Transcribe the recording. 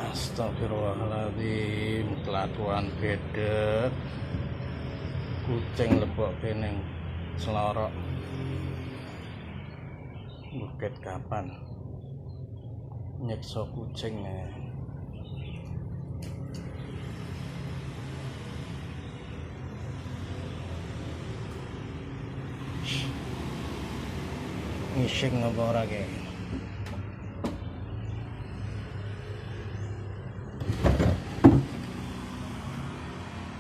Astagfirullahaladzim, kelakuan beda kucing lebok kening selorok bukit kapan nyekso kucing ngising apa ora ke